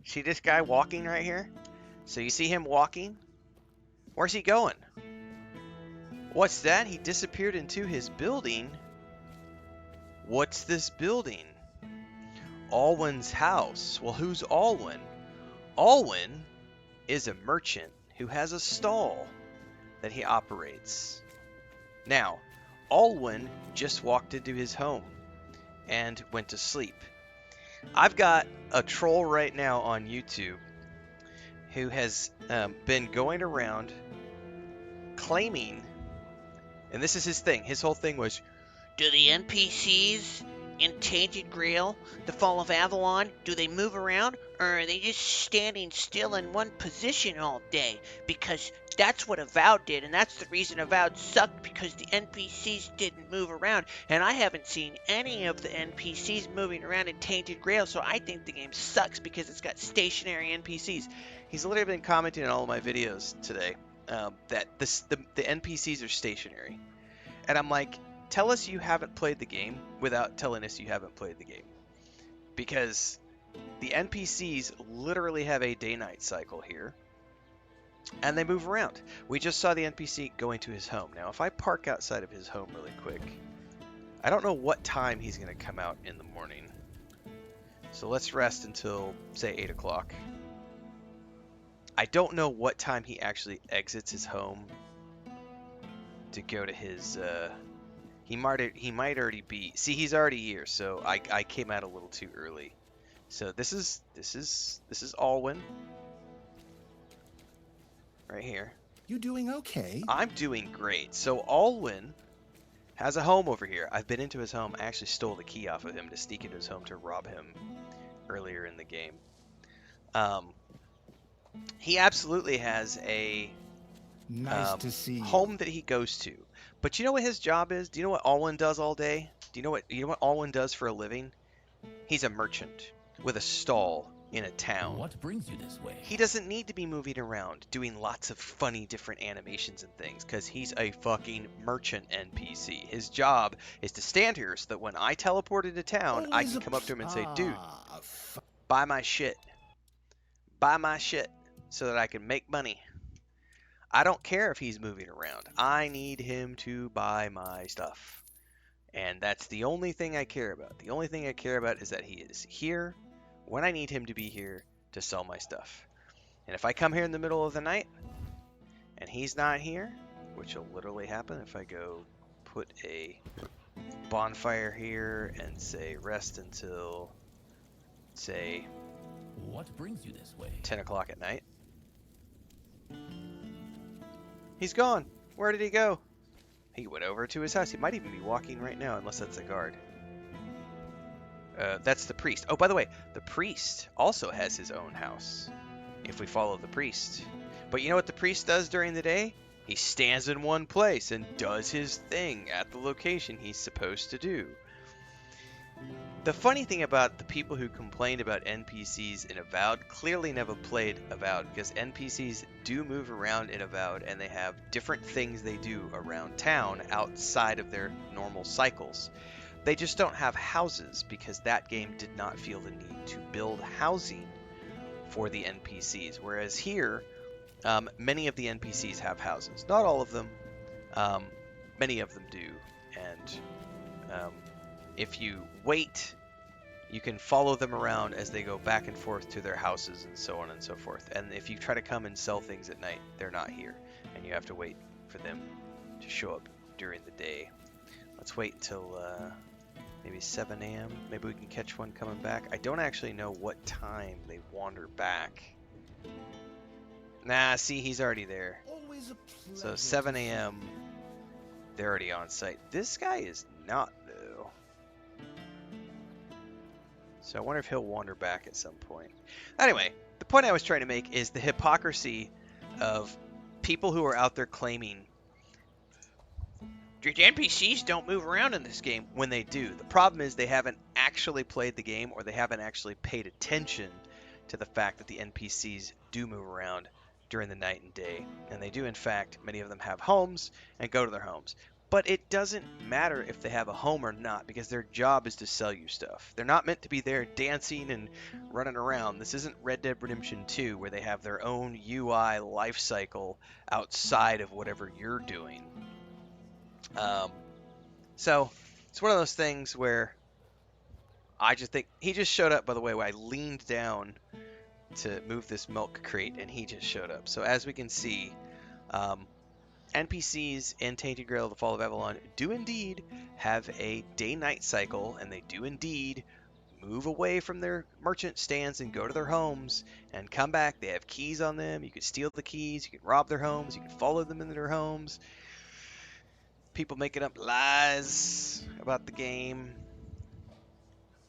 See this guy walking right here? So you see him walking? Where's he going? What's that? He disappeared into his building. What's this building? Alwyn's house. Well, who's Alwyn? Alwyn is a merchant who has a stall that he operates. Now, Alwyn just walked into his home and went to sleep. I've got a troll right now on YouTube who has been going around claiming, and this is his thing. His whole thing was, do the NPCs in Tainted Grail, the Fall of Avalon, do they move around, or are they just standing still in one position all day? Because that's what Avowed did, and that's the reason Avowed sucked, because the NPCs didn't move around, and I haven't seen any of the NPCs moving around in Tainted Grail, so I think the game sucks because it's got stationary NPCs. He's literally been commenting on all of my videos today that the NPCs are stationary. And I'm like, tell us you haven't played the game without telling us you haven't played the game. Because the NPCs literally have a day-night cycle here. And they move around. We just saw the NPC going to his home. Now, if I park outside of his home really quick, I don't know what time he's going to come out in the morning. So let's rest until, say, 8 o'clock. I don't know what time he actually exits his home to go to his... He might already be. See, he's already here, so I came out a little too early. So this is Alwyn. Right here. You doing okay? I'm doing great. So Alwyn has a home over here. I've been into his home. I actually stole the key off of him to sneak into his home to rob him earlier in the game. He absolutely has a Nice to see you. home that he goes to. But you know what his job is? Do you know what Alwyn does all day? Do you know what Alwyn does for a living? He's a merchant with a stall in a town. What brings you this way? He doesn't need to be moving around doing lots of funny different animations and things because he's a fucking merchant NPC. His job is to stand here so that when I teleport into town, I can come up to him and say, dude, buy my shit. Buy my shit so that I can make money. I don't care if he's moving around. I need him to buy my stuff. And that's the only thing I care about. The only thing I care about is that he is here when I need him to be here to sell my stuff. And if I come here in the middle of the night and he's not here, which will literally happen if I go put a bonfire here and say rest until, say, What brings you this way? 10 o'clock at night. He's gone. Where did he go? He went over to his house. He might even be walking right now, unless that's a guard. That's the priest. Oh, by the way, the priest also has his own house, if we follow the priest. But you know what the priest does during the day? He stands in one place and does his thing at the location he's supposed to do. The funny thing about the people who complained about NPCs in Avowed clearly never played Avowed, because NPCs do move around in Avowed and they have different things they do around town outside of their normal cycles. They just don't have houses because that game did not feel the need to build housing for the NPCs, whereas here many of the NPCs have houses. Not all of them, many of them do, and if you wait, you can follow them around as they go back and forth to their houses and so on and so forth. And if you try to come and sell things at night, they're not here, and you have to wait for them to show up during the day. Let's wait until maybe 7 a.m. Maybe we can catch one coming back. I don't actually know what time they wander back. Nah, see, he's already there. So 7 a.m. They're already on site. This guy is not, though. So I wonder if he'll wander back at some point. Anyway, the point I was trying to make is the hypocrisy of people who are out there claiming the NPCs don't move around in this game when they do. The problem is they haven't actually played the game, or they haven't actually paid attention to the fact that the NPCs do move around during the night and day. And they do, in fact, many of them have homes and go to their homes. But it doesn't matter if they have a home or not, because their job is to sell you stuff. They're not meant to be there dancing and running around. This isn't Red Dead Redemption 2 where they have their own UI life cycle outside of whatever you're doing. So it's one of those things where I just think he just showed up, by the way, where I leaned down to move this milk crate and he just showed up. So as we can see, NPCs in Tainted Grail, The Fall of Avalon, do indeed have a day-night cycle, and they do indeed move away from their merchant stands and go to their homes and come back. They have keys on them. You can steal the keys. You can rob their homes. You can follow them into their homes. People making up lies about the game.